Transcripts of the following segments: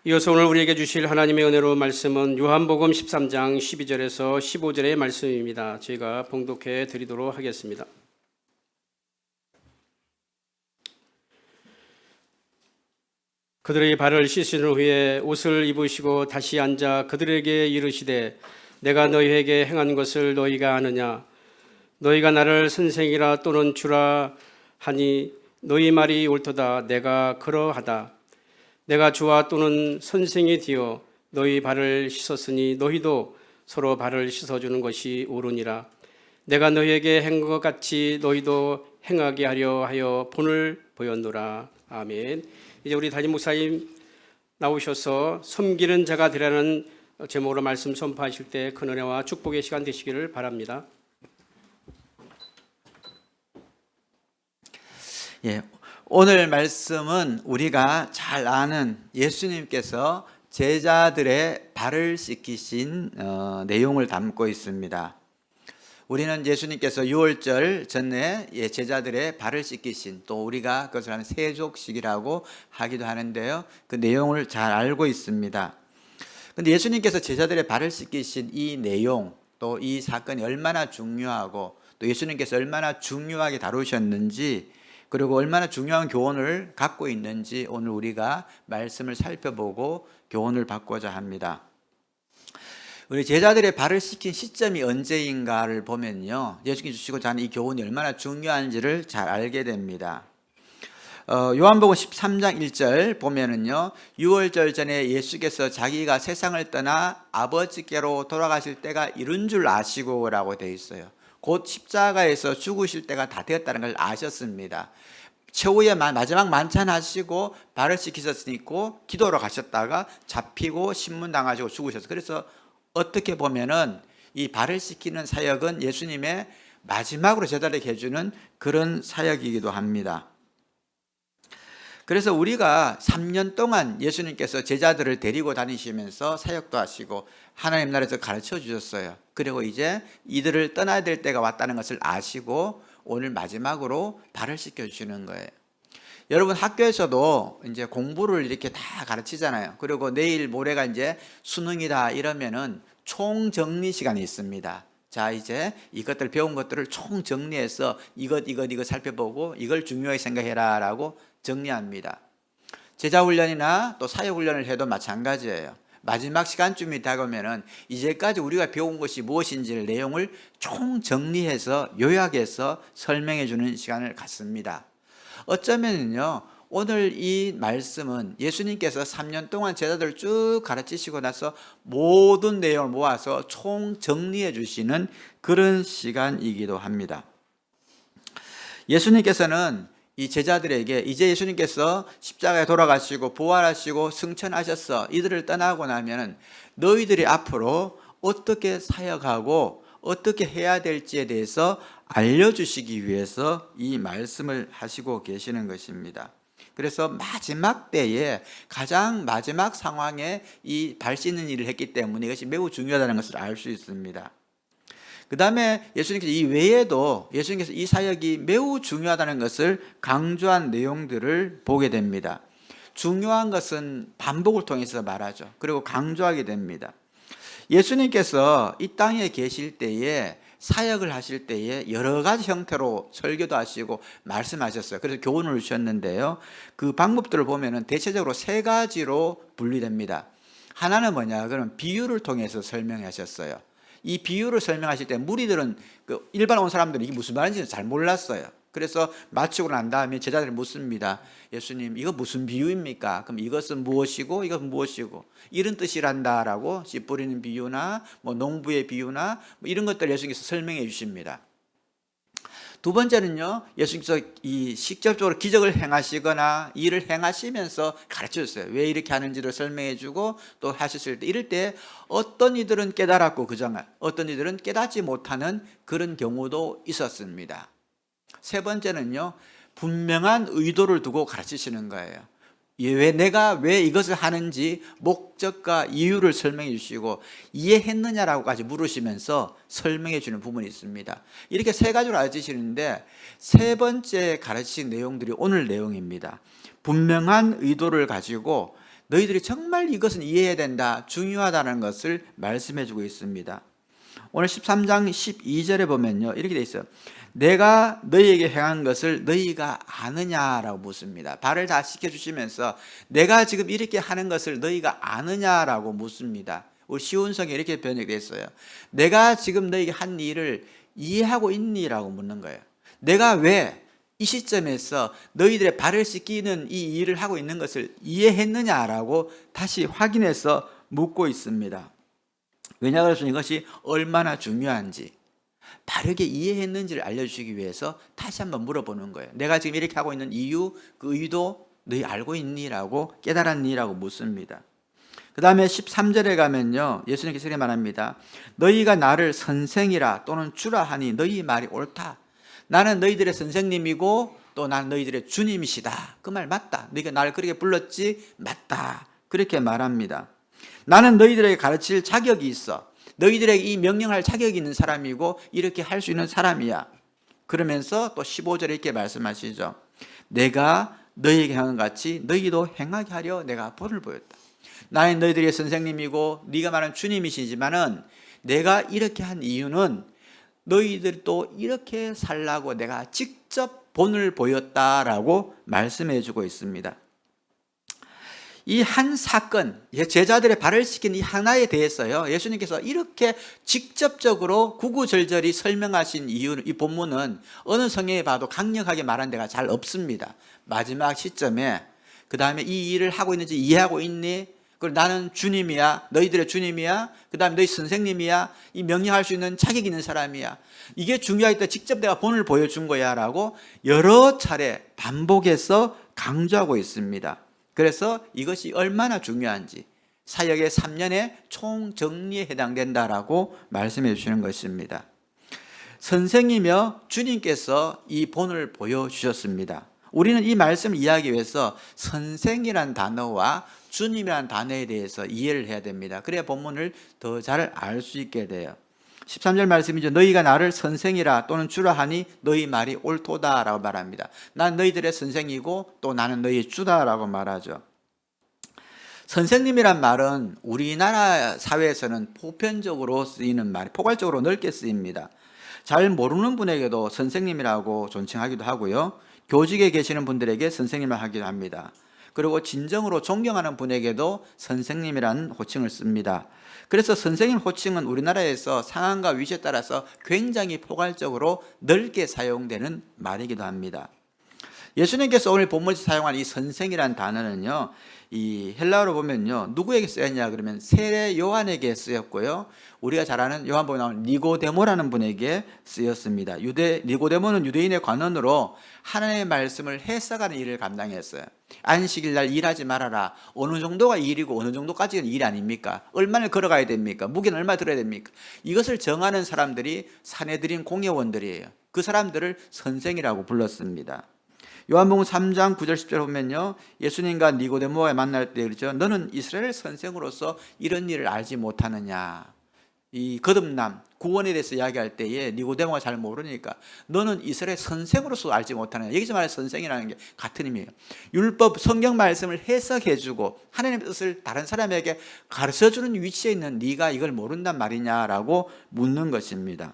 이어서 오늘 우리에게 주실 하나님의 은혜로 말씀은 요한복음 13장 12절에서 15절의 말씀입니다. 제가 봉독해 드리도록 하겠습니다. 그들의 발을 씻으신 후에 옷을 입으시고 다시 앉아 그들에게 이르시되 내가 너희에게 행한 것을 너희가 아느냐? 너희가 나를 선생이라 또는 주라 하니 너희 말이 옳도다. 내가 그러하다. 내가 주와 또는 선생이 되어 너희 발을 씻었으니 너희도 서로 발을 씻어주는 것이 옳으니라. 내가 너희에게 한 것 같이 너희도 행하게 하려 하여 본을 보였노라. 아멘. 이제 우리 담임 목사님 나오셔서 섬기는 자가 되라는 제목으로 말씀 선포하실 때 큰 은혜와 축복의 시간 되시기를 바랍니다. 오늘 말씀은 우리가 잘 아는 예수님께서 제자들의 발을 씻기신 내용을 담고 있습니다. 우리는 예수님께서 유월절 전에 제자들의 발을 씻기신, 또 우리가 그것을 하는 세족식이라고 하기도 하는데요, 그 내용을 잘 알고 있습니다. 그런데 예수님께서 제자들의 발을 씻기신 이 내용, 또 이 사건이 얼마나 중요하고 또 예수님께서 얼마나 중요하게 다루셨는지, 그리고 얼마나 중요한 교훈을 갖고 있는지 오늘 우리가 말씀을 살펴보고 교훈을 받고자 합니다. 우리 제자들의 발을 씻긴 시점이 언제인가를 보면요, 예수님이 주시고자 하는 이 교훈이 얼마나 중요한지를 잘 알게 됩니다. 요한복음 13장 1절 보면은요, 유월절 전에 예수께서 자기가 세상을 떠나 아버지께로 돌아가실 때가 이른 줄 아시고라고 되어 있어요. 곧 십자가에서 죽으실 때가 다 되었다는 걸 아셨습니다. 최후의 마지막 만찬하시고 발을 씻기셨으니까 기도로 가셨다가 잡히고 신문당하시고 죽으셨어요. 그래서 어떻게 보면은 이 발을 씻기는 사역은 예수님의 마지막으로 제자들에게 해주는 그런 사역이기도 합니다. 그래서 우리가 3년 동안 예수님께서 제자들을 데리고 다니시면서 사역도 하시고 하나님 나라에서 가르쳐 주셨어요. 그리고 이제 이들을 떠나야 될 때가 왔다는 것을 아시고 오늘 마지막으로 발을 씻겨 주시는 거예요. 여러분, 학교에서도 이제 공부를 이렇게 다 가르치잖아요. 그리고 내일 모레가 이제 수능이다 이러면은 총정리 시간이 있습니다. 자, 이제 이것들 배운 것들을 총정리해서 이것 살펴보고 이걸 중요하게 생각해라 라고 정리합니다. 제자훈련이나 또 사역훈련을 해도 마찬가지예요. 마지막 시간쯤이 다가오면은 이제까지 우리가 배운 것이 무엇인지를 내용을 총정리해서 요약해서 설명해 주는 시간을 갖습니다. 어쩌면요, 오늘 이 말씀은 예수님께서 3년 동안 제자들을 쭉 가르치시고 나서 모든 내용을 모아서 총정리해 주시는 그런 시간이기도 합니다. 예수님께서는 이 제자들에게 이제 예수님께서 십자가에 돌아가시고 부활하시고 승천하셨어, 이들을 떠나고 나면 너희들이 앞으로 어떻게 사역하고 어떻게 해야 될지에 대해서 알려주시기 위해서 이 말씀을 하시고 계시는 것입니다. 그래서 마지막 때에 가장 마지막 상황에 이 발 씻는 일을 했기 때문에 이것이 매우 중요하다는 것을 알 수 있습니다. 그 다음에 예수님께서 이 외에도 예수님께서 이 사역이 매우 중요하다는 것을 강조한 내용들을 보게 됩니다. 중요한 것은 반복을 통해서 말하죠. 그리고 강조하게 됩니다. 예수님께서 이 땅에 계실 때에 사역을 하실 때에 여러 가지 형태로 설교도 하시고 말씀하셨어요. 그래서 교훈을 주셨는데요, 그 방법들을 보면은 대체적으로 세 가지로 분리됩니다. 하나는 뭐냐, 그러면 비유를 통해서 설명하셨어요. 이 비유를 설명하실 때 무리들은 일반 온 사람들이 이게 무슨 말인지 잘 몰랐어요. 그래서 마치고 난 다음에 제자들이 묻습니다. 예수님, 이거 무슨 비유입니까? 그럼 이것은 무엇이고 이것은 무엇이고 이런 뜻이란다라고 씨 뿌리는 비유나 뭐 농부의 비유나 뭐 이런 것들을 예수님께서 설명해 주십니다. 두 번째는요, 예수님께서 이 직접적으로 기적을 행하시거나 일을 행하시면서 가르쳐 줬어요. 왜 이렇게 하는지를 설명해 주고 또 하셨을 때, 이럴 때 어떤 이들은 깨달았고 어떤 이들은 깨닫지 못하는 그런 경우도 있었습니다. 세 번째는요, 분명한 의도를 두고 가르치시는 거예요. 내가 왜 이것을 하는지 목적과 이유를 설명해 주시고 이해했느냐라고까지 물으시면서 설명해 주는 부분이 있습니다. 이렇게 세 가지로 알려주시는데 세 번째 가르치신 내용들이 오늘 내용입니다. 분명한 의도를 가지고 너희들이 정말 이것은 이해해야 된다, 중요하다는 것을 말씀해 주고 있습니다. 오늘 13장 12절에 보면요, 이렇게 돼 있어요. 내가 너희에게 행한 것을 너희가 아느냐라고 묻습니다. 발을 다 씻겨주시면서 내가 지금 이렇게 하는 것을 너희가 아느냐라고 묻습니다. 우리 시온성에 이렇게 번역되어 있어요. 내가 지금 너희에게 한 일을 이해하고 있니라고 묻는 거예요. 내가 왜 이 시점에서 너희들의 발을 씻기는 이 일을 하고 있는 것을 이해했느냐라고 다시 확인해서 묻고 있습니다. 왜냐 그래서 이것이 얼마나 중요한지, 바르게 이해했는지를 알려주시기 위해서 다시 한번 물어보는 거예요. 내가 지금 이렇게 하고 있는 이유, 그 의도 너희 알고 있니라고, 깨달았니라고 묻습니다. 그 다음에 13절에 가면요, 예수님께서 이렇게 말합니다. 너희가 나를 선생이라 또는 주라 하니 너희 말이 옳다. 나는 너희들의 선생님이고 또 나는 너희들의 주님이시다. 그 말 맞다. 너희가 나를 그렇게 불렀지? 맞다. 그렇게 말합니다. 나는 너희들에게 가르칠 자격이 있어. 너희들에게 이 명령할 자격이 있는 사람이고 이렇게 할 수 있는 사람이야. 그러면서 또 15절에 이렇게 말씀하시죠. 내가 너희에게 행한 것 같이 너희도 행하게 하려 내가 본을 보였다. 나는 너희들의 선생님이고 네가 말하는 주님이시지만은 내가 이렇게 한 이유는 너희들도 이렇게 살라고 내가 직접 본을 보였다라고 말씀해 주고 있습니다. 이 한 사건, 제자들의 발을 씻긴 이 하나에 대해서요, 예수님께서 이렇게 직접적으로 구구절절히 설명하신 이유, 이 본문은 어느 성경에 봐도 강력하게 말한 데가 잘 없습니다. 마지막 시점에 그 다음에 이 일을 하고 있는지 이해하고 있니? 그리고 나는 주님이야, 너희들의 주님이야, 그 다음에 너희 선생님이야, 이 명령할 수 있는 자격 있는 사람이야. 이게 중요하겠다. 직접 내가 본을 보여준 거야 라고 여러 차례 반복해서 강조하고 있습니다. 그래서 이것이 얼마나 중요한지 사역의 3년의 총정리에 해당된다라고 말씀해 주시는 것입니다. 선생이며 주님께서 이 본을 보여주셨습니다. 우리는 이 말씀을 이해하기 위해서 선생이란 단어와 주님이란 단어에 대해서 이해를 해야 됩니다. 그래야 본문을 더 잘 알 수 있게 돼요. 13절 말씀이죠. 너희가 나를 선생이라 또는 주라 하니 너희 말이 옳도다라고 말합니다. 난 너희들의 선생이고 또 나는 너희의 주다라고 말하죠. 선생님이란 말은 우리나라 사회에서는 보편적으로 쓰이는 말, 포괄적으로 넓게 쓰입니다. 잘 모르는 분에게도 선생님이라고 존칭하기도 하고요. 교직에 계시는 분들에게 선생님을 하기도 합니다. 그리고 진정으로 존경하는 분에게도 선생님이라는 호칭을 씁니다. 그래서 선생님 호칭은 우리나라에서 상황과 위치에 따라서 굉장히 포괄적으로 넓게 사용되는 말이기도 합니다. 예수님께서 오늘 본문에서 사용한 이 선생이라는 단어는요, 이 헬라어로 보면요, 누구에게 쓰였냐 그러면 세례 요한에게 쓰였고요, 우리가 잘 아는 요한복음에 나오는 니고데모라는 분에게 쓰였습니다. 니고데모는 유대인의 관원으로 하나님의 말씀을 해석하는 일을 감당했어요. 안식일 날 일하지 말아라. 어느 정도가 일이고 어느 정도까지는 일 아닙니까? 얼마나 걸어가야 됩니까? 무게는 얼마 들어야 됩니까? 이것을 정하는 사람들이 사내들인 공회원들이에요. 그 사람들을 선생이라고 불렀습니다. 요한복음 3장 9절 10절 보면요, 예수님과 니고데모가 만날 때 그러죠. 너는 이스라엘 선생으로서 이런 일을 알지 못하느냐. 이 거듭남, 구원에 대해서 이야기할 때에 니고데모가 잘 모르니까 너는 이스라엘 선생으로서 알지 못하느냐. 여기서 말하는 선생이라는 게 같은 의미예요. 율법, 성경 말씀을 해석해주고 하나님의 뜻을 다른 사람에게 가르쳐주는 위치에 있는 네가 이걸 모른단 말이냐라고 묻는 것입니다.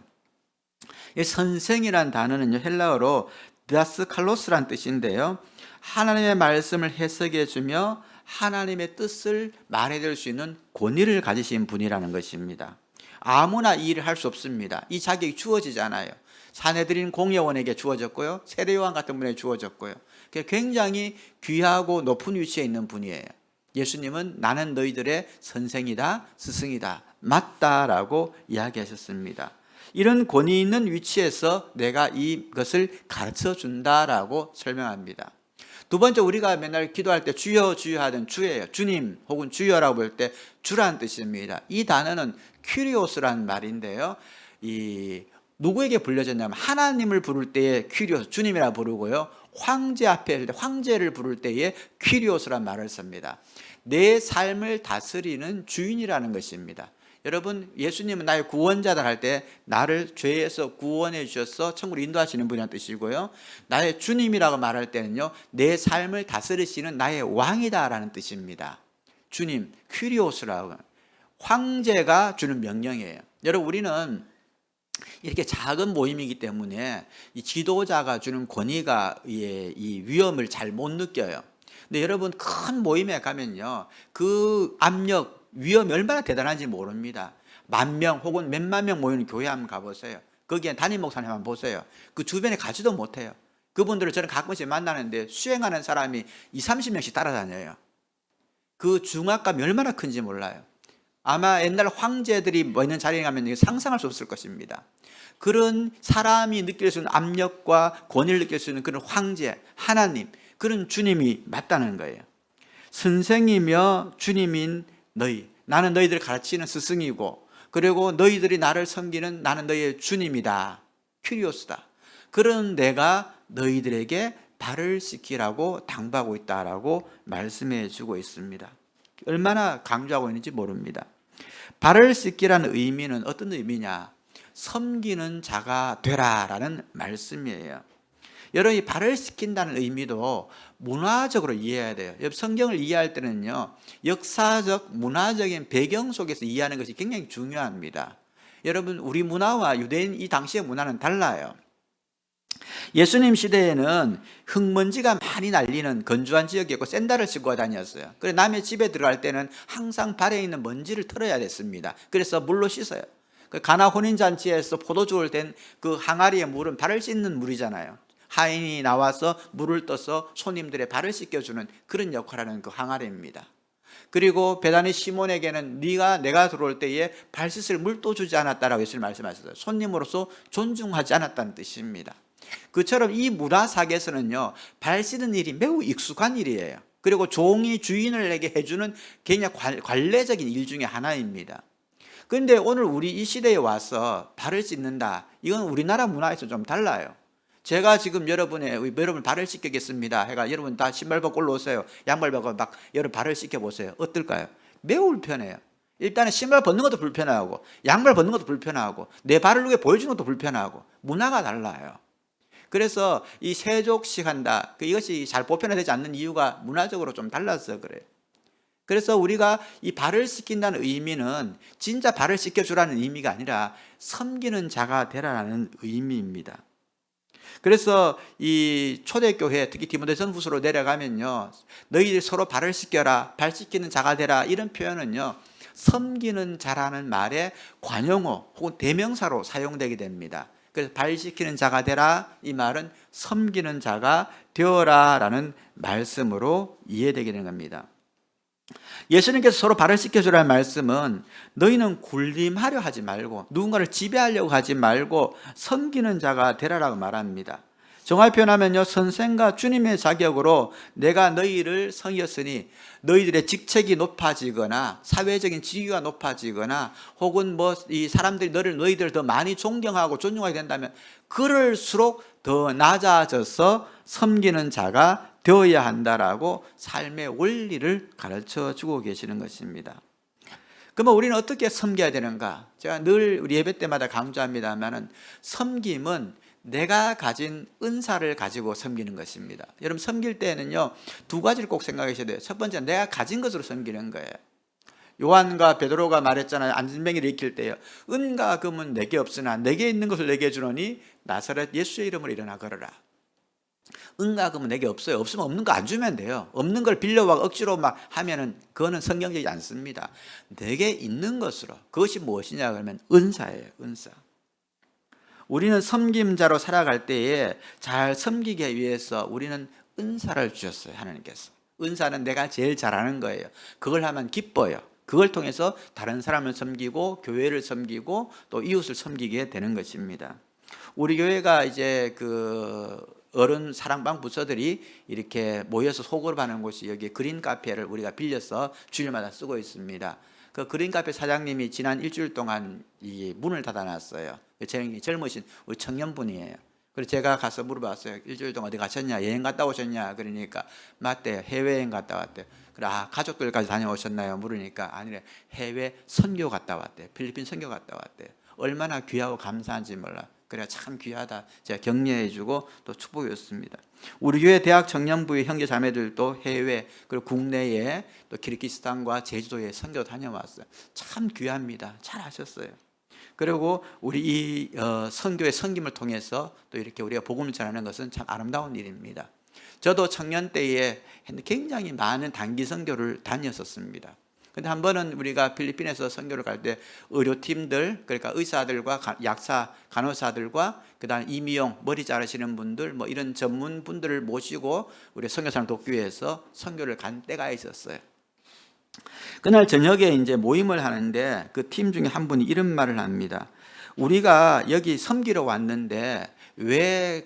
이 선생이라는 단어는요, 헬라어로 디다스칼로스란 뜻인데요, 하나님의 말씀을 해석해주며 하나님의 뜻을 말해줄 수 있는 권위를 가지신 분이라는 것입니다. 아무나 이 일을 할 수 없습니다. 이 자격이 주어지잖아요. 사내들인 공회원에게 주어졌고요, 세례 요한 같은 분에게 주어졌고요. 굉장히 귀하고 높은 위치에 있는 분이에요. 예수님은 나는 너희들의 선생이다, 스승이다, 맞다라고 이야기하셨습니다. 이런 권위 있는 위치에서 내가 이것을 가르쳐 준다라고 설명합니다. 두 번째, 우리가 맨날 기도할 때 주여 주여 하던 주예요. 주님 혹은 주여라고 볼 때 주라는 뜻입니다. 이 단어는 큐리오스라는 말인데요, 이 누구에게 불려졌냐면 하나님을 부를 때에 큐리오스, 주님이라 부르고요, 황제 앞에 황제를 부를 때에 큐리오스란 말을 씁니다. 내 삶을 다스리는 주인이라는 것입니다. 여러분, 예수님은 나의 구원자다 할 때 나를 죄에서 구원해 주셔서 천국으로 인도하시는 분이라는 뜻이고요, 나의 주님이라고 말할 때는요, 내 삶을 다스리시는 나의 왕이다라는 뜻입니다. 주님, 퀴리오스라고 황제가 주는 명령이에요. 여러분 우리는 이렇게 작은 모임이기 때문에 이 지도자가 주는 권위가 이 위험을 잘 못 느껴요. 근데 여러분 큰 모임에 가면요, 그 압력, 위험이 얼마나 대단한지 모릅니다. 10,000명 혹은 몇만 명 모이는 교회 한번 가보세요. 거기에 담임 목사님 한번 보세요. 그 주변에 가지도 못해요. 그분들을 저는 가끔씩 만나는데 수행하는 사람이 20-30명씩 따라다녀요. 그 중압감이 얼마나 큰지 몰라요. 아마 옛날 황제들이 모이는 자리에 가면 상상할 수 없을 것입니다. 그런 사람이 느낄 수 있는 압력과 권위를 느낄 수 있는 그런 황제, 하나님, 그런 주님이 맞다는 거예요. 선생이며 주님인 너희, 나는 너희들을 가르치는 스승이고, 그리고 너희들이 나를 섬기는 나는 너희의 주님이다. 큐리오스다. 그런 내가 너희들에게 발을 씻기라고 당부하고 있다라고 말씀해 주고 있습니다. 얼마나 강조하고 있는지 모릅니다. 발을 씻기라는 의미는 어떤 의미냐? 섬기는 자가 되라라는 말씀이에요. 여러분, 이 발을 씻긴다는 의미도 문화적으로 이해해야 돼요. 성경을 이해할 때는요, 역사적, 문화적인 배경 속에서 이해하는 것이 굉장히 중요합니다. 여러분, 우리 문화와 유대인 이 당시의 문화는 달라요. 예수님 시대에는 흙먼지가 많이 날리는 건조한 지역이었고 샌들을 신고 다녔어요. 그래서 남의 집에 들어갈 때는 항상 발에 있는 먼지를 털어야 됐습니다. 그래서 물로 씻어요. 가나 혼인잔치에서 포도주를 댄 그 항아리의 물은 발을 씻는 물이잖아요. 하인이 나와서 물을 떠서 손님들의 발을 씻겨주는 그런 역할을 하는 그 항아리입니다. 그리고 베다니 시몬에게는 내가 들어올 때에 발 씻을 물도 주지 않았다라고 예수님 말씀하셨어요. 손님으로서 존중하지 않았다는 뜻입니다. 그처럼 이 문화사에서는요, 발 씻는 일이 매우 익숙한 일이에요. 그리고 종이 주인에게 해주는 굉장히 관례적인 일 중에 하나입니다. 그런데 오늘 우리 이 시대에 와서 발을 씻는다, 이건 우리나라 문화에서 좀 달라요. 제가 지금 여러분 발을 씻기겠습니다 해가 여러분 다 신발 벗고 올라오세요. 양발 벗고 막 여러분 발을 씻겨보세요. 어떨까요? 매우 불편해요. 일단은 신발 벗는 것도 불편하고 양말 벗는 것도 불편하고 내 발을 누게 보여주는 것도 불편하고 문화가 달라요. 그래서 이 세족식 한다, 이것이 잘 보편화되지 않는 이유가 문화적으로 좀 달라서 그래요. 그래서 우리가 이 발을 씻긴다는 의미는 진짜 발을 씻겨주라는 의미가 아니라 섬기는 자가 되라는 의미입니다. 그래서 이 초대교회, 특히 디모데전후서로 내려가면요, 너희들 서로 발을 씻겨라, 발 씻기는 자가 되라, 이런 표현은요, 섬기는 자라는 말의 관용어 혹은 대명사로 사용되게 됩니다. 그래서 발 씻기는 자가 되라, 이 말은 섬기는 자가 되어라라는 말씀으로 이해되게 되는 겁니다. 예수님께서 서로 발을 씻겨주라는 말씀은 너희는 군림하려 하지 말고 누군가를 지배하려고 하지 말고 섬기는 자가 되라라고 말합니다. 정확히 표현하면요, 선생과 주님의 자격으로 내가 너희를 섬겼으니 너희들의 직책이 높아지거나 사회적인 지위가 높아지거나 혹은 이 사람들이 너희들을 더 많이 존경하고 존중하게 된다면 그럴수록 더 낮아져서 섬기는 자가 되어야 한다라고 삶의 원리를 가르쳐 주고 계시는 것입니다. 그러면 우리는 어떻게 섬겨야 되는가? 제가 늘 우리 예배 때마다 강조합니다만은 섬김은 내가 가진 은사를 가지고 섬기는 것입니다. 여러분, 섬길 때는요, 두 가지를 꼭 생각하셔야 돼요. 첫 번째는 내가 가진 것으로 섬기는 거예요. 요한과 베드로가 말했잖아요. 안진뱅이를 일으킬 때요, 은과 금은 내게 없으나 내게 있는 것을 내게 주노니 나사렛 예수의 이름으로 일어나 걸어라. 은과 금은 내게 없어요. 없으면 없는 거 안 주면 돼요. 없는 걸 빌려와 억지로 막 하면은 그거는 성경적이지 않습니다. 내게 있는 것으로, 그것이 무엇이냐 그러면 은사예요. 은사. 우리는 섬김자로 살아갈 때에 잘 섬기기 위해서 우리는 은사를 주셨어요. 하나님께서. 은사는 내가 제일 잘하는 거예요. 그걸 하면 기뻐요. 그걸 통해서 다른 사람을 섬기고 교회를 섬기고 또 이웃을 섬기게 되는 것입니다. 우리 교회가 이제 어른 사랑방 부서들이 이렇게 모여서 소그룹하는 곳이 여기 그린 카페를 우리가 빌려서 주일마다 쓰고 있습니다. 그 그린 카페 사장님이 지난 일주일 동안 이 문을 닫아놨어요. 젊으신 우리 청년분이에요. 그래서 제가 가서 물어봤어요. 일주일 동안 어디 가셨냐? 여행 갔다 오셨냐? 그러니까 맞대요. 해외여행 갔다 왔대요. 그래, 가족들까지 다녀오셨나요? 물으니까 아니래. 해외 선교 갔다 왔대요. 필리핀 선교 갔다 왔대요. 얼마나 귀하고 감사한지 몰라. 그래야 참 귀하다. 제가 격려해주고 또 축복이었습니다. 우리 교회 대학 청년부의 형제 자매들도 해외 그리고 국내에 또 키르기스탄과 제주도에 선교 다녀왔어요. 참 귀합니다. 잘 하셨어요. 그리고 우리 이 선교의 섬김을 통해서 또 이렇게 우리가 복음을 전하는 것은 참 아름다운 일입니다. 저도 청년 때에 굉장히 많은 단기 선교를 다녔었습니다. 근데 한 번은 우리가 필리핀에서 선교를 갈 때 의료팀들, 그러니까 의사들과 약사, 간호사들과 그다음 임의용, 머리 자르시는 분들, 뭐 이런 전문 분들을 모시고 우리 선교사를 돕기 위해서 선교를 간 때가 있었어요. 그날 저녁에 이제 모임을 하는데 그 팀 중에 한 분이 이런 말을 합니다. 우리가 여기 섬기러 왔는데 왜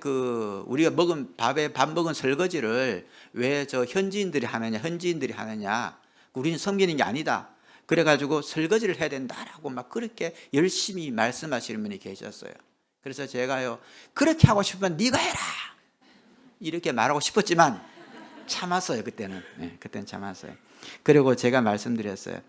우리가 먹은 밥에 밥 먹은 설거지를 왜 저 현지인들이 하느냐? 우리는 섬기는 게 아니다. 그래가지고 설거지를 해야 된다라고 막 그렇게 열심히 말씀하시는 분이 계셨어요. 그래서 제가요, 그렇게 하고 싶으면 네가 해라 이렇게 말하고 싶었지만 참았어요. 그때는. 그때는 참았어요. 그리고 제가 말씀드렸어요.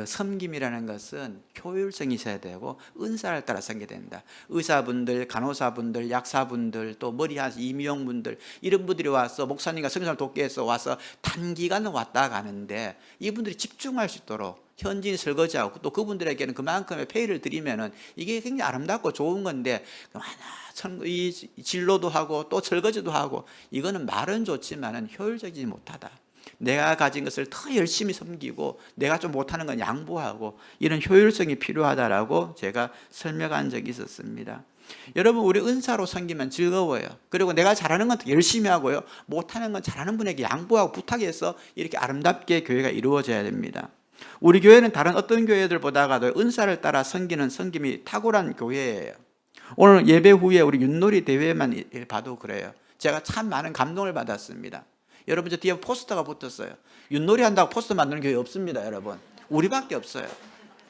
섬김이라는 것은 효율성이 있어야 되고 은사를 따라 섬겨야 된다. 의사분들, 간호사분들, 약사분들, 또 머리하신 임용분들 이런 분들이 와서 목사님과 성전을 돕기 위해서 와서 단기간 왔다 가는데 이분들이 집중할 수 있도록 현지인 설거지하고 또 그분들에게는 그만큼의 페이를 드리면은 이게 굉장히 아름답고 좋은 건데 이 진로도 하고 또 설거지도 하고 이거는 말은 좋지만은 효율적이지 못하다. 내가 가진 것을 더 열심히 섬기고 내가 좀 못하는 건 양보하고 이런 효율성이 필요하다라고 제가 설명한 적이 있었습니다. 여러분, 우리 은사로 섬기면 즐거워요. 그리고 내가 잘하는 건 열심히 하고요, 못하는 건 잘하는 분에게 양보하고 부탁해서 이렇게 아름답게 교회가 이루어져야 됩니다. 우리 교회는 다른 어떤 교회들보다도 은사를 따라 섬기는 섬김이 탁월한 교회예요. 오늘 예배 후에 우리 윷놀이 대회만 봐도 그래요. 제가 참 많은 감동을 받았습니다. 여러분, 저 뒤에 포스터가 붙었어요. 윷놀이 한다고 포스터 만드는 교회 없습니다, 여러분. 우리밖에 없어요.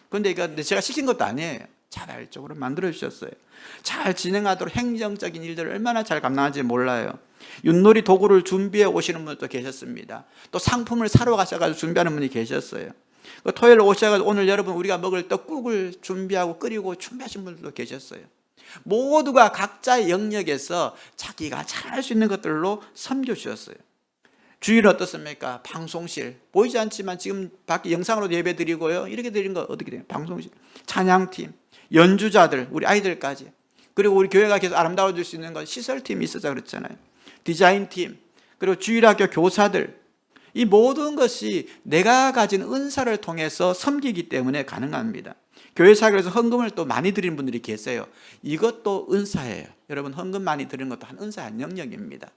그런데 이거 제가 시킨 것도 아니에요. 자발적으로 만들어 주셨어요. 잘 진행하도록 행정적인 일들을 얼마나 잘 감당하는지 몰라요. 윷놀이 도구를 준비해 오시는 분도 계셨습니다. 또 상품을 사러 가셔가지고 준비하는 분이 계셨어요. 토요일 오셔가지고 오늘 여러분 우리가 먹을 떡국을 준비하고 끓이고 준비하신 분들도 계셨어요. 모두가 각자의 영역에서 자기가 잘할 수 있는 것들로 섬겨주셨어요. 주일 어떻습니까? 방송실 보이지 않지만 지금 밖에 영상으로 예배 드리고요, 이렇게 드리는 거 어떻게 돼요? 방송실, 찬양팀, 연주자들, 우리 아이들까지, 그리고 우리 교회가 계속 아름다워질 수 있는 건 시설팀이 있었자 그렇잖아요. 디자인팀, 그리고 주일학교 교사들, 이 모든 것이 내가 가진 은사를 통해서 섬기기 때문에 가능합니다. 교회 사역에서 헌금을 또 많이 드리는 분들이 계세요. 이것도 은사예요. 여러분, 헌금 많이 드리는 것도 한 은사 한 영역입니다.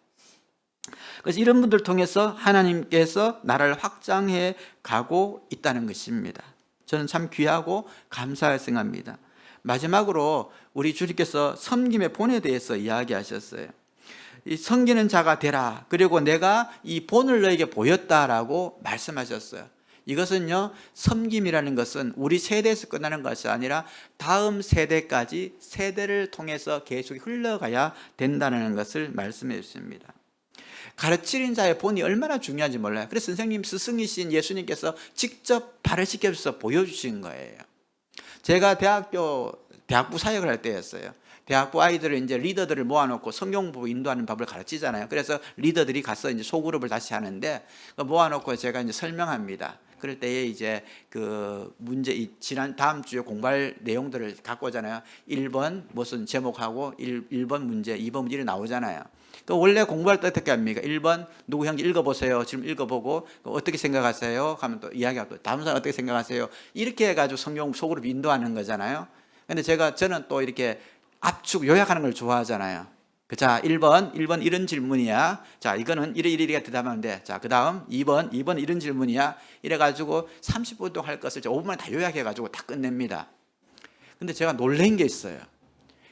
그래서 이런 분들 통해서 하나님께서 나라를 확장해 가고 있다는 것입니다. 저는 참 귀하고 감사할 생각합니다. 마지막으로 우리 주님께서 섬김의 본에 대해서 이야기하셨어요. 이 섬기는 자가 되라. 그리고 내가 이 본을 너에게 보였다라고 말씀하셨어요. 이것은요, 섬김이라는 것은 우리 세대에서 끝나는 것이 아니라 다음 세대까지 세대를 통해서 계속 흘러가야 된다는 것을 말씀해 주십니다. 가르치는 자의 본이 얼마나 중요한지 몰라요. 그래서 선생님, 스승이신 예수님께서 직접 발을시켜서 보여주신 거예요. 제가 대학부 사역을 할 때였어요. 대학부 아이들을 이제 리더들을 모아놓고 성경부 인도하는 법을 가르치잖아요. 그래서 리더들이 가서 이제 소그룹을 다시 하는데 모아놓고 제가 이제 설명합니다. 그럴 때에 이제 그 문제, 다음 주에 공부할 내용들을 갖고 오잖아요. 1번 무슨 제목하고 1번 문제, 2번 문제 나오잖아요. 그 원래 공부할 때 어떻게 합니까? 1번 누구 형제 읽어보세요. 지금 읽어보고 어떻게 생각하세요? 하면 또 이야기하고 다음 사람 어떻게 생각하세요? 이렇게 해가지고 성경 속으로 인도하는 거잖아요. 근데 저는 또 이렇게 압축 요약하는 걸 좋아하잖아요. 자, 1번 이런 질문이야. 자, 이거는 이렇게 대답하는데, 자, 그 다음 2번 이런 질문이야. 이래가지고 30분 동안 할 것을 5분만에 다 요약해가지고 다 끝냅니다. 근데 제가 놀란 게 있어요.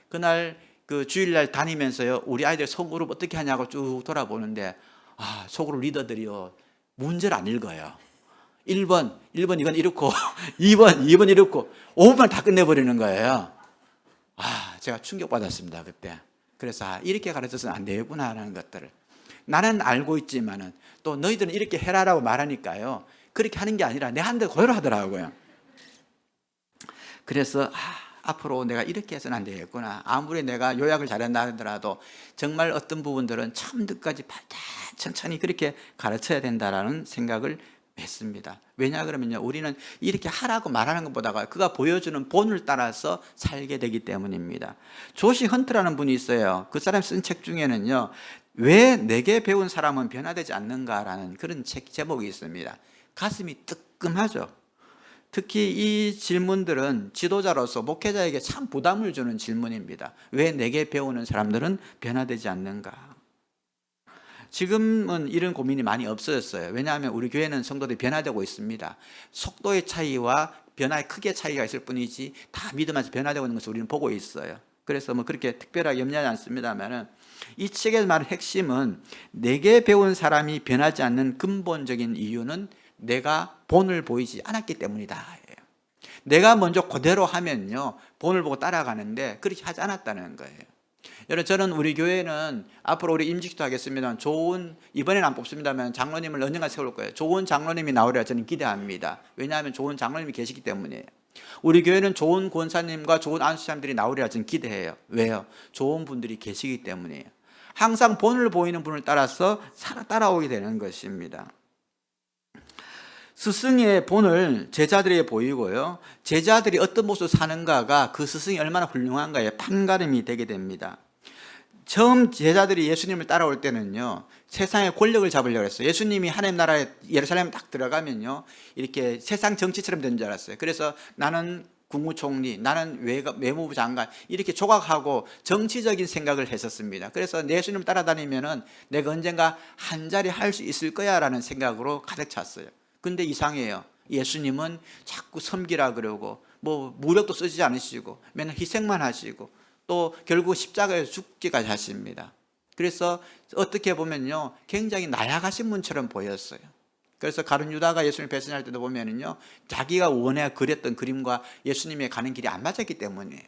그날 그 주일날 다니면서요, 우리 아이들 소그룹 어떻게 하냐고 쭉 돌아보는데, 소그룹 리더들이요, 문제를 안 읽어요. 1번 이건 이렇고 2번 이렇고 5분만 다 끝내버리는 거예요. 제가 충격받았습니다, 그때. 그래서 이렇게 가르쳐서는 안 되구나 하는 것들을 나는 알고 있지만은 또 너희들은 이렇게 해라라고 말하니까요, 그렇게 하는 게 아니라 내 한테 그대로 하더라고요. 그래서 앞으로 내가 이렇게 해서는 안 되겠구나. 아무리 내가 요약을 잘한다 하더라도 정말 어떤 부분들은 처음부터까지 발달 천천히 그렇게 가르쳐야 된다라는 생각을 했습니다. 왜냐 그러면요, 우리는 이렇게 하라고 말하는 것보다가 그가 보여주는 본을 따라서 살게 되기 때문입니다. 조시 헌트라는 분이 있어요. 그 사람 쓴 책 중에는요, 왜 내게 배운 사람은 변화되지 않는가라는 그런 책 제목이 있습니다. 가슴이 뜨끔하죠. 특히 이 질문들은 지도자로서 목회자에게 참 부담을 주는 질문입니다. 왜 내게 배우는 사람들은 변화되지 않는가? 지금은 이런 고민이 많이 없어졌어요. 왜냐하면 우리 교회는 성도들이 변화되고 있습니다. 속도의 차이와 변화의 크기의 차이가 있을 뿐이지 다 믿음 안에서 변화되고 있는 것을 우리는 보고 있어요. 그래서 뭐 그렇게 특별하게 염려하지 않습니다만은 이 책에서 말하는 핵심은 내게 배운 사람이 변하지 않는 근본적인 이유는 내가 본을 보이지 않았기 때문이다. 내가 먼저 그대로 하면요, 본을 보고 따라가는데 그렇게 하지 않았다는 거예요. 여러분, 저는 우리 교회는 앞으로 우리 임직도 하겠습니다. 좋은, 이번에는 안 뽑습니다만 장로님을 언젠가 세울 거예요. 좋은 장로님이 나오리라 저는 기대합니다. 왜냐하면 좋은 장로님이 계시기 때문이에요. 우리 교회는 좋은 권사님과 좋은 안수사님들이 나오리라 저는 기대해요. 왜요? 좋은 분들이 계시기 때문이에요. 항상 본을 보이는 분을 따라서 따라오게 되는 것입니다. 스승의 본을 제자들에게 보이고요, 제자들이 어떤 모습으로 사는가가 그 스승이 얼마나 훌륭한가의 판가름이 되게 됩니다. 처음 제자들이 예수님을 따라올 때는요, 세상의 권력을 잡으려고 했어요. 예수님이 하나님 나라에 예루살렘에 딱 들어가면요, 이렇게 세상 정치처럼 된 줄 알았어요. 그래서 나는 국무총리, 나는 외무부 장관, 이렇게 조각하고 정치적인 생각을 했었습니다. 그래서 예수님 따라다니면은 내가 언젠가 한 자리 할 수 있을 거야 라는 생각으로 가득 찼어요. 근데 이상해요. 예수님은 자꾸 섬기라 그러고 뭐 무력도 쓰지 않으시고 맨날 희생만 하시고 또 결국 십자가에서 죽기까지 하십니다. 그래서 어떻게 보면요, 굉장히 나약하신 분처럼 보였어요. 그래서 가룟 유다가 예수님 배신할 때도 보면은요, 자기가 원해 그렸던 그림과 예수님의 가는 길이 안 맞았기 때문이에요.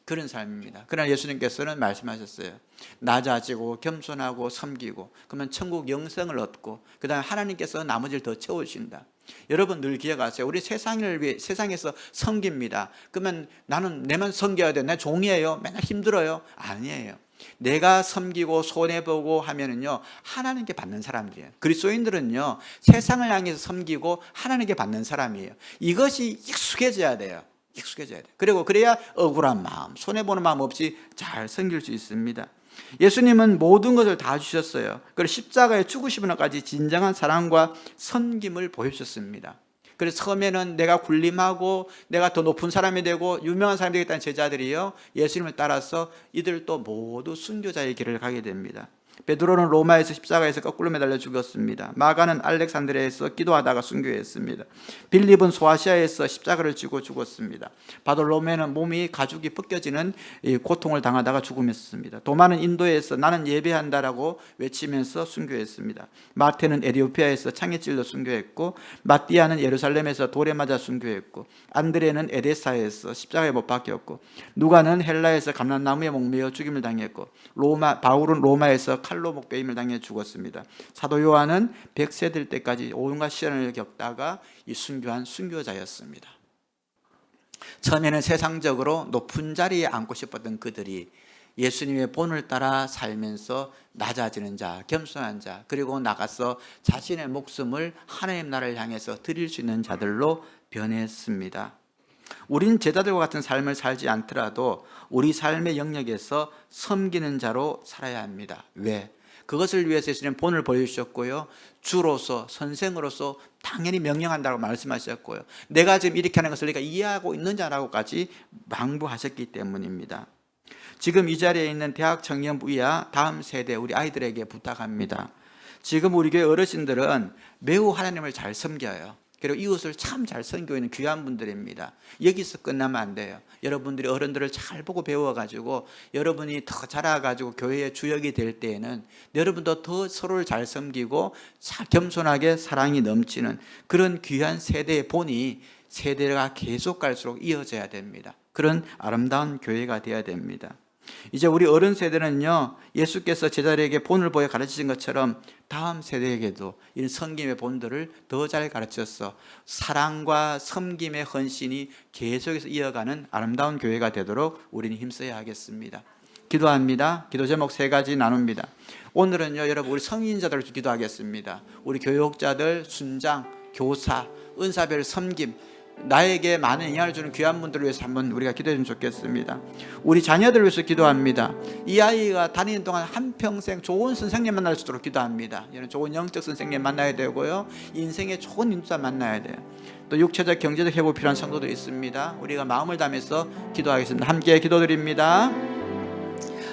그런 삶입니다. 그러나 예수님께서는 말씀하셨어요. 낮아지고 겸손하고 섬기고 그러면 천국 영생을 얻고 그 다음에 하나님께서 나머지를 더 채우신다. 여러분 늘 기억하세요. 우리 세상을 위해, 세상에서 섬깁니다. 그러면 나는 내만 섬겨야 돼. 내 종이에요. 맨날 힘들어요. 아니에요. 내가 섬기고 손해보고 하면은요, 하나님께 받는 사람들이에요. 그리스도인들은요, 세상을 향해서 섬기고 하나님께 받는 사람이에요. 이것이 익숙해져야 돼요. 익숙해져야 돼요. 그리고 그래야 억울한 마음, 손해보는 마음 없이 잘 섬길 수 있습니다. 예수님은 모든 것을 다 주셨어요. 그리고 십자가에 죽으시는 것까지 진정한 사랑과 섬김을 보여주셨습니다. 그래서 처음에는 내가 군림하고 내가 더 높은 사람이 되고 유명한 사람이 되겠다는 제자들이요, 예수님을 따라서 이들도 모두 순교자의 길을 가게 됩니다. 베드로는 로마에서 십자가에서 거꾸로 매달려 죽었습니다. 마가는 알렉산드리아에서 기도하다가 순교했습니다. 빌립은 소아시아에서 십자가를 쥐고 죽었습니다. 바돌로메는 몸이 가죽이 벗겨지는 고통을 당하다가 죽음했습니다. 도마는 인도에서 나는 예배한다라고 외치면서 순교했습니다. 마태는 에티오피아에서 창에 찔러 순교했고, 마띠아는 예루살렘에서 돌에 맞아 순교했고, 안드레는 에데사에서 십자가에 못 박혔고, 누가는 헬라에서 감람나무에 목매어 죽임을 당했고, 바울은 로마에서 칼로 목베임을 당해 죽었습니다. 사도 요한은 100세 될 때까지 온갖 시련을 겪다가 이 순교한 순교자였습니다. 처음에는 세상적으로 높은 자리에 앉고 싶었던 그들이 예수님의 본을 따라 살면서 낮아지는 자, 겸손한 자, 그리고 나가서 자신의 목숨을 하나님 나라를 향해서 드릴 수 있는 자들로 변했습니다. 우리는 제자들과 같은 삶을 살지 않더라도 우리 삶의 영역에서 섬기는 자로 살아야 합니다. 왜? 그것을 위해서 예수님은 본을 보여주셨고요, 주로서 선생으로서 당연히 명령한다고 말씀하셨고요, 내가 지금 이렇게 하는 것을 내가 이해하고 있느냐라고까지 당부하셨기 때문입니다. 지금 이 자리에 있는 대학 청년부야 다음 세대 우리 아이들에게 부탁합니다. 지금 우리 교회 어르신들은 매우 하나님을 잘 섬겨요. 그리고 이웃을 참 잘 섬기고 있는 귀한 분들입니다. 여기서 끝나면 안 돼요. 여러분들이 어른들을 잘 보고 배워가지고 여러분이 더 자라가지고 교회의 주역이 될 때에는 여러분도 더 서로를 잘 섬기고 잘 겸손하게 사랑이 넘치는 그런 귀한 세대의 본이 세대가 계속 갈수록 이어져야 됩니다. 그런 아름다운 교회가 되어야 됩니다. 이제 우리 어른 세대는요, 예수께서 제자들에게 본을 보여 가르치신 것처럼 다음 세대에게도 이런 섬김의 본들을 더 잘 가르쳐서 사랑과 섬김의 헌신이 계속해서 이어가는 아름다운 교회가 되도록 우리는 힘써야 하겠습니다. 기도합니다. 기도 제목 3가지 나눕니다. 오늘은요, 여러분 우리 성인자들을 기도하겠습니다. 우리 교육자들, 순장, 교사, 은사별 섬김, 나에게 많은 영향을 주는 귀한 분들을 위해서 한번 우리가 기도했으면 좋겠습니다. 우리 자녀들을 위해서 기도합니다. 이 아이가 다니는 동안 한평생 좋은 선생님 만날 수 있도록 기도합니다. 이런 좋은 영적 선생님 만나야 되고요, 인생에 좋은 인자 만나야 돼요. 또 육체적 경제적 회복 필요한 성도도 있습니다. 우리가 마음을 담아서 기도하겠습니다. 함께 기도드립니다.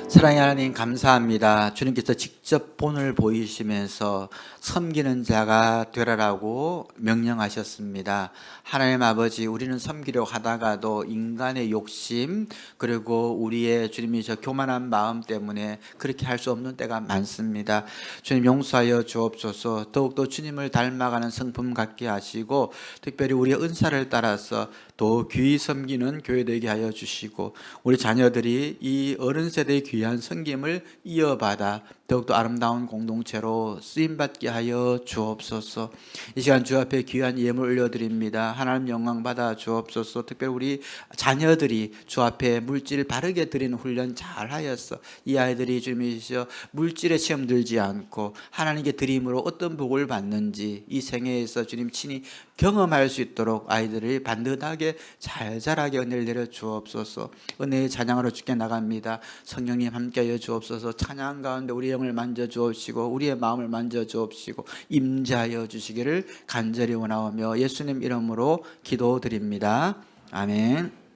사랑의 하나님, 감사합니다. 주님께서 직접 본을 보이시면서 섬기는 자가 되라라고 명령하셨습니다. 하나님 아버지, 우리는 섬기려고 하다가도 인간의 욕심, 그리고 우리의 주님이 저 교만한 마음 때문에 그렇게 할 수 없는 때가 많습니다. 주님 용서하여 주옵소서. 더욱더 주님을 닮아가는 성품 갖게 하시고, 특별히 우리의 은사를 따라서 더 귀히 섬기는 교회 되게 하여 주시고, 우리 자녀들이 이 어른 세대의 귀한 섬김을 이어받아 더욱더 아름다운 공동체로 쓰임받게 하여 주옵소서. 이 시간 주 앞에 귀한 예물 올려드립니다. 하나님 영광 받아 주옵소서. 특별히 우리 자녀들이 주 앞에 물질 바르게 드리는 훈련 잘 하였어. 이 아이들이 주님이시여 물질에 시험 들지 않고 하나님께 드림으로 어떤 복을 받는지 이 생애에서 주님 친히 경험할 수 있도록 아이들을 반듯하게 잘 자라게 은혜를 내려 주옵소서. 은혜의 찬양으로 주께 나갑니다. 성령님 함께하여 주옵소서. 찬양 가운데 우리 영을 만져 주옵시고 우리의 마음을 만져 주옵시고 임재하여 주시기를 간절히 원하오며 예수님 이름으로 기도드립니다. 아멘.